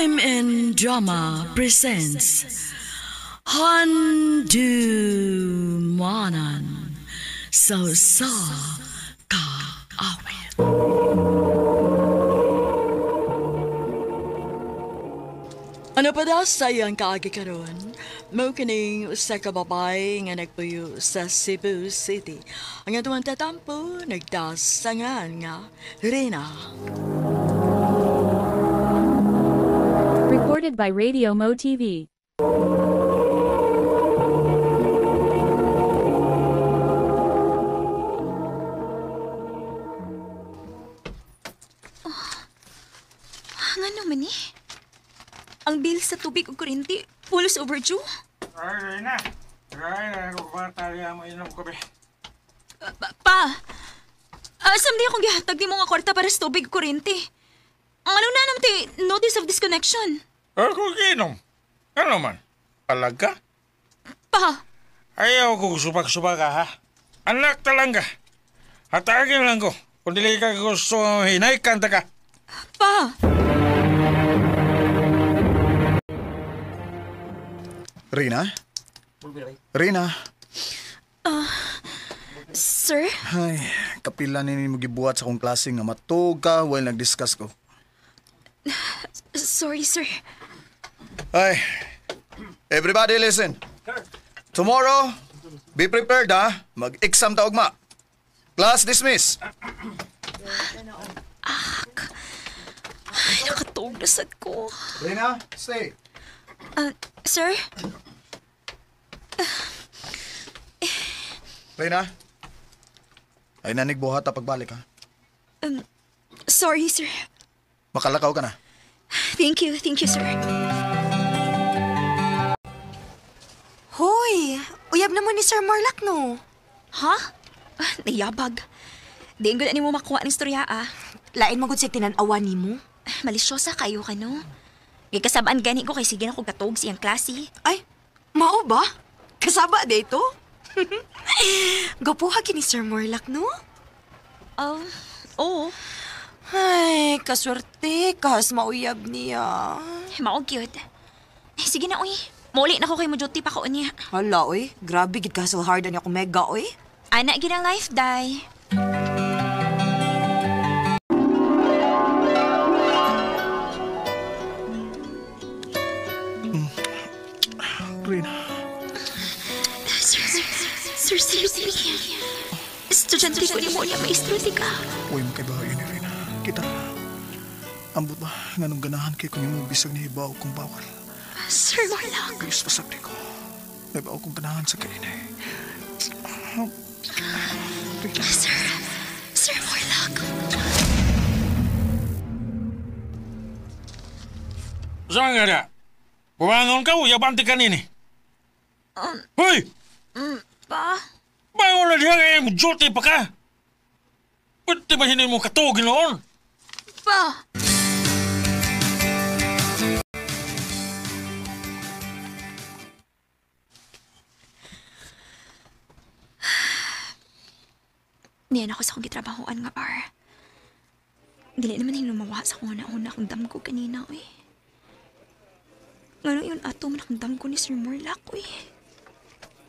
Crime and Drama presents Handumanan Sa Kaawit. Ano pa daw sayang kaagi karon? Mao kining usa ka babae nga nagpuyo sa Cebu City. Ang atuang tatampo nagdasangan nga Rina. Recorded by Radio Mo TV. Nga naman eh. Ang bill sa tubig o kuryente, pulos overdue. Ay, Reyna. Reyna, kumatalihan mo inom ko, be. Pa, asam di akong gihatag di mo nga kwarta para sa tubig o kuryente. Ang ano na naman ti notice of disconnection. Ako ginom. Ano man? Palag ka? Pa, Ayaw ko subak-subak ka, ha? Anak talaga. Hatagin lang ko. Kung dili ka gusto hinaykan ta ka. pa. Rina? Rina? Sir? Ay, kapila nini mo gibuhat sa akong klase nga matug ka while nag-discuss ko. Sorry, sir. Ay, everybody listen. Tomorrow, be prepared ha. Mag-exam ta ugma. Class dismiss. Ay, nakatuog na sad ko. Rina, stay. Sir? Rina? Ay nanig buhat ta pagbalik ha. Sorry, sir. Makalakaw ka na. Thank you, sir. Hoy, uyab naman ni Sir Marlac, no? Ha? Nayabag. Di ko na mo makuha ng istorya, ah. Lain magud sig tinan-awan nimo. Malisyosa kayo ka, no? Gikasabaan gani ko kay sige na ko katog siyang klase. Ay, mao ba? Kasaba dito? Gapuha kini Sir Marlac, no? Oo. Ay, kaswerte, kas mauyab niya. Mao cute. Sige na, uy. Muli na ko kay mo duty pa ko niya. Hala, oy. Grabe, gid ka so hard ani ako mega, oy. Anak gid ang life, day. Rina. Sir, seriously. Estudyante ko ni mo niya, maestro di ka. Uy, makaibahayo ni Rina. Kita. Ambot ba? Nganong ganahan kay kung yung bisag ni Hibaw kong bawal. Sir Marlac. Please, pasabli ko. May baw kong ganahan sa kainay. Rina. Sir Marlac. Saan nga na? Bumangon ka, uyabanti ka nini. Hoy! Pa? Bangon na diya kaya duty pa ka. Pwede ba hindi mo katugin noon? Pa? Niyan ako sa akong gitrabahoan nga par. Dili naman hinumawa sa akong una-una akong damgo kanina, uy. Ngano yun ato man akong damgo ni Sir Morlac, uy.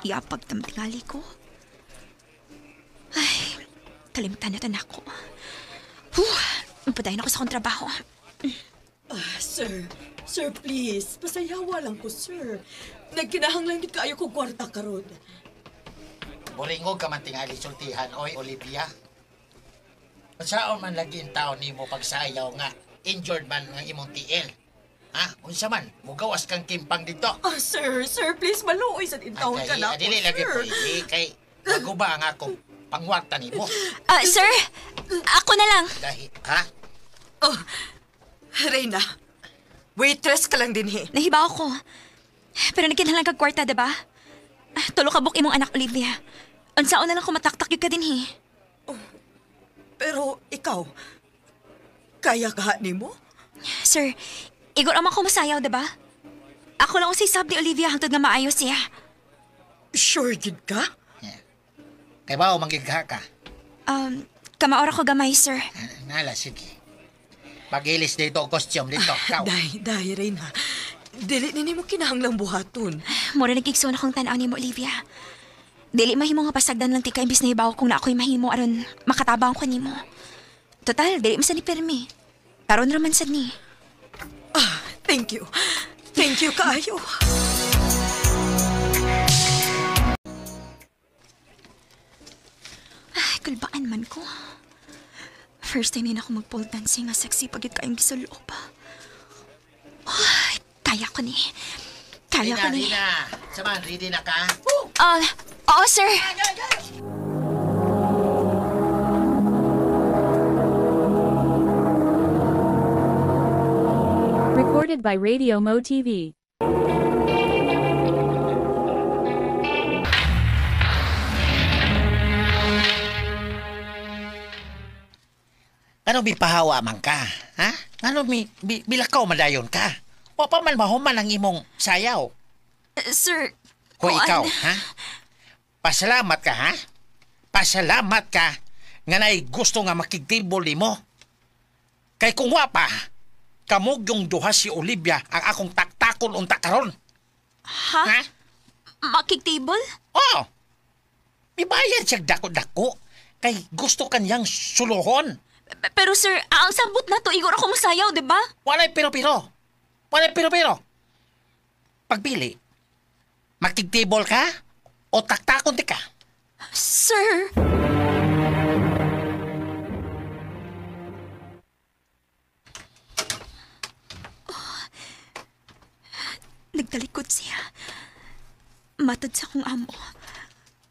Iapag tamtingali ko. Ay, kalimutan na ako. Padayon ako sa akong trabaho. Sir, please. Pasayawa lang ko, sir. Nagkinahanglan gid kaayo ko kwarta karon. Buringog ka man tingali sultihan, oy, Olivia. Saan man lagi ang tao ni mo pagsayaw nga, injured man ng imong tiil. Ha? Unsa man, mugawas kang kimpang dito. Sir, please, maluoy sa intawon ka na ako, Adili lagi sir. pwede, kay bago ba ang akong pangwarta ni mo? Sir, ako na lang. Dahil, ha? Oh, Reyna, waitress ka lang din, he. Nahibaw ko. Pero nagkinahanglan kag kwarta, diba? Tulo ka buk imong anak, Olivia. Unsaon na lang ko mataktak yung ka din, he. Pero ikaw, kaya ka nimo? Sir, igor naman ko masayaw, diba? Ako lang usay sab ni Olivia hangtod nga maayos siya. Sure gid ka? Kay ba o manggigha ka? Kamaora ko gamay, sir. Nala, sige. Pagilis dito ang costume dito. Ikaw. Dahi, Reyna. Dili na mo kinahanglang buhaton. Mura nagkigsoon akong tanaw ni mo, Olivia. Dili mahimo nga pasagdan lang tika imbis na ibaw kung na ako'y mahimo aron makatabang ko nimo. Total, dili man sa ni Permi. Karon raman sad ni. Thank you. Thank you kaayo. Ay, kulbaan man ko. First time din ako mag-pole dancing nga sexy pagit kayong gisulo pa. Ay, kaya ko ni. Kaya ko ni. Rina. Saman, ready na ka? Oo, sir. Recorded by Radio Mo TV. Ano bipahawa man ka? Ha? Ano bilakaw madayon ka? O pa man mahuman ang imong sayaw? Sir, Kung kuan. ikaw, ha? Pasalamat ka, ha? Pasalamat ka nga na'y gusto nga makigtibol mo. Kay kung wapa, kamog yung duha si Olivia ang akong taktakon unta karon. Ha? Ha? Makigtable? Oo. Ibayad siya dako-dako. Kay gusto kanyang suluhon. Pero sir, ang sambot na to, igor ako masayaw, di ba? Walay piro-piro. Walay piro-piro. Pagpili, makigtibol ka o taktakon ti ka? Sir! Nagtalikod siya. Matad sa kong amo.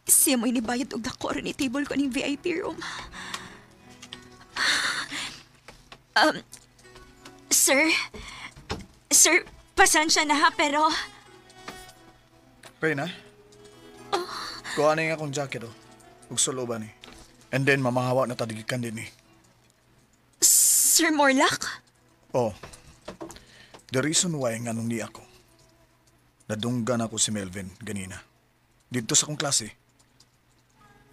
Siya mo inibayad og dako rin itable ko ng VIP room. Sir? Sir, pasensya na ha, pero... Reyna? Kuha na yung akong jacket, oh. Ug sulo ba ni? And then, mamahawa na tadigikan din, eh. Sir Morlock? Oh. The reason why nga nung ni ako, nadunggan ako si Melvin ganina. Dito sa akong klase.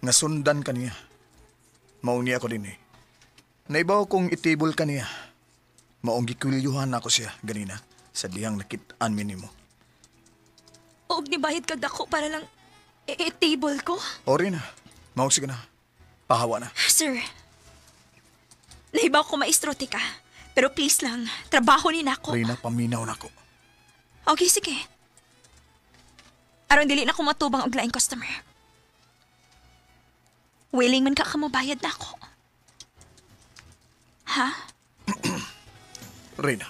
Nasundan ka niya. Mauni ako din, eh. Naibaw kong itable ka niya. Maong gikulilyuhan ako siya ganina sa dihang nakitaan minimo. Og nibayad kag dako para lang i-table ko? O Reyna, maong sige na. Pahawa na. Sir, nahibaw ko maestro ka. Pero please lang, trabaho ni nako. Reyna, paminaw na ko. Okay, sige. Aron dili na ko matubang og laing customer. Willing man ka mabayad na ako. Ha? Reyna,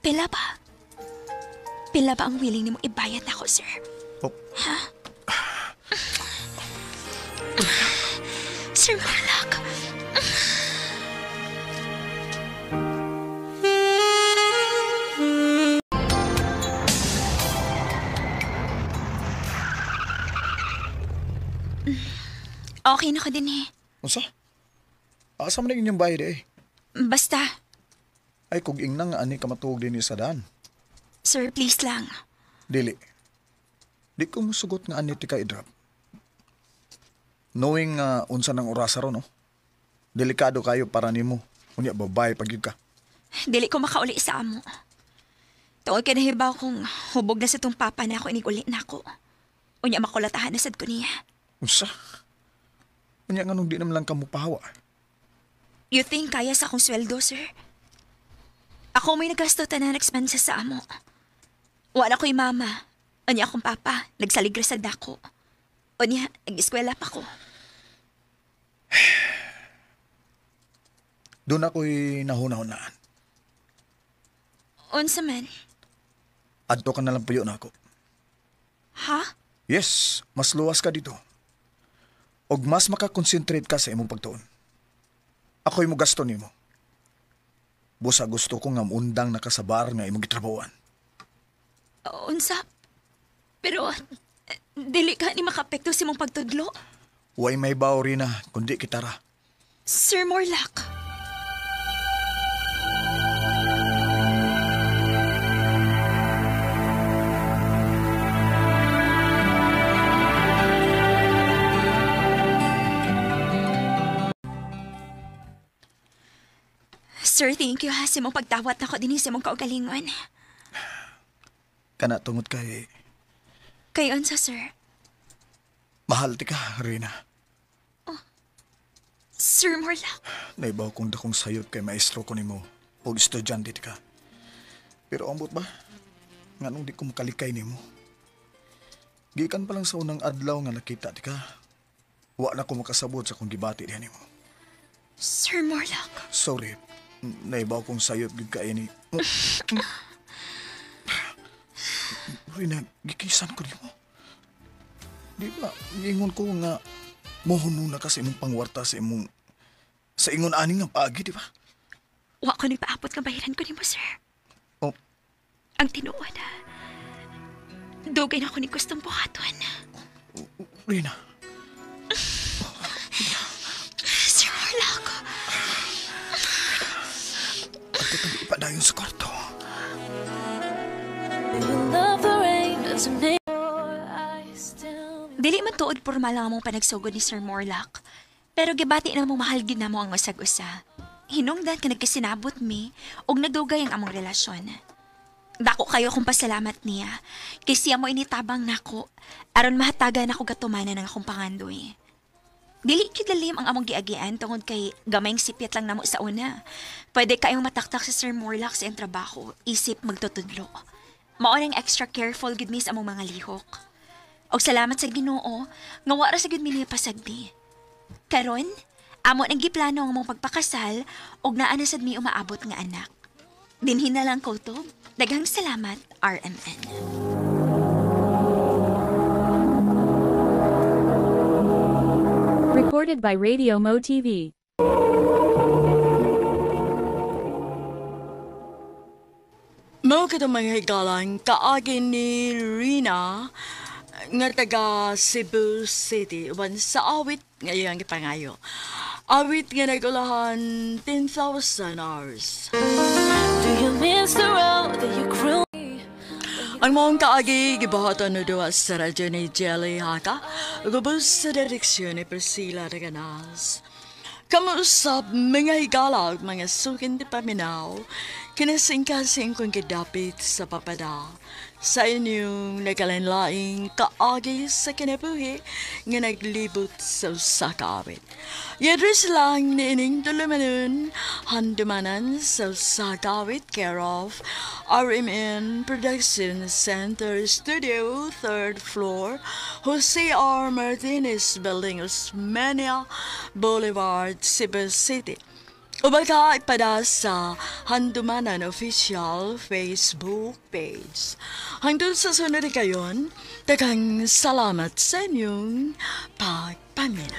Pila ba? Pila ba ang willing ni mo ibayad na ako, sir? oh, Sir Morlock. Okay na ka din eh. unsa? Asa man inyong bayad eh? Basta, Ay, kung ingnang ani ka matuog din sa daan. sir, please lang. Dili. Di ko musugot nga ani ti ka i-drop. Knowing unsa ng orasa ron, no? Delikado kayo para nimo. Unya babay pag yun ka. Dili ko makauli sa amo. Tuoy ka nahibaw kung hubog na sa tong papa na ako iniguli na ako. Unya makulatahan na sad ko niya. Unsa? Unya nga nung di naman lang ka mupahawa. You think kaya sa akong sweldo, sir? Ako may nagasto tanan expenses sa amo. Wala ko'y mama. Unya akong papa, nagsaligre sa dako. Unya, nag-eskwela pa ko. Doon ako'y nahuna-hunaan. Unsa man? Adto ka na lang puyo na ako. Ha? Yes, mas luwas ka dito. Og mas makakonsentrate ka sa imong pagtuon. Ako'y mo gasto nimo. Busa gusto ko nga undang nakasabar nga imong gitrabawan. Unsa? Pero, dili ka ni makapekto sa imong pagtudlo? Way may baw rin na kundi kitara. Sir Morlock. Sir, thank you ha sa mong pagdawat na ko din sa mong kaugalingon. Kana tungod kay Kayon sa sir. mahal ti ka, Reyna. Sir Morlock. Naibaw kong dakong sayot kay maestro ko nimo o estudyante ti ka. Pero ambot ba? Nganong di ko makalikay nimo. Gikan pa lang sa unang adlaw nga nakita ti ka. Wa na ko makasabot sa kong gibati diha nimo. Sir Morlock. Sorry. Naibaw kong sayot gid kay ni. Rina, gikisan ko nimo. Di ba, ingon ko nga mohuno na kasi imong pangwarta sa imong sa ingon ani nga paagi, di ba? Wa ko nagpaabot nga bayaran ko nimo, sir. Oh, Ang tinuod ha. Dugay na ako ni gustong buhaton. Rina, Sir Morlock. at itong ipadayon sa kwarto. Dili man tuod pormal lang among panagsugod ni Sir Morlock. Pero gibati na mong mahal gid namo ang usag-usa. Hinungdan ka nagkasinabot mi og nagdugay ang among relasyon. Dako kayo kung pasalamat niya kay siya mo initabang nako aron mahatagan ako gatumanan ng akong pangandoy. Dili gyud lalim ang among giagian tungod kay gamayng sipyat lang namo sa una. Pwede kayong mataktak sa Sir Morlock sa iyang trabaho, isip magtutudlo. Mao nang extra careful gid mi sa among mga lihok. Og salamat sa Ginoo nga wara sa gid mi niya pasagdi. Karon, amo nang giplano ang among pagpakasal og naa na sad mi umaabot nga anak. Dinhin na lang ko to. Daghang salamat, RMN. Recorded by Radio Mo TV. Mao kitong mga higalan kaagi ni Rina nga taga Cebu City uban sa awit nga iyang gipangayo. Awit nga nagulahan 10,000 hours. Ang mong kaagi gibuhatan na duwa sa radyo ni Jelly Haka gubos sa direksyon ni Priscilla Raganas. Kamusap mga higala ug mga sukin di paminaw, kinasingkasing kong kidapit sa papada sa inyong nagalanlaing kaagi sa kinabuhi nga naglibot sa usakawit. Yadres lang ni ining tulumanon, handumanan sa usakawit care of RMN Production Center Studio, 3rd floor, Jose R. Martinez Building, Osmeña Boulevard, Cebu City. Ubaga ipada sa Handumanan Official Facebook page. Hangtod sa sunod kayon, daghang salamat sa inyong pagpamina.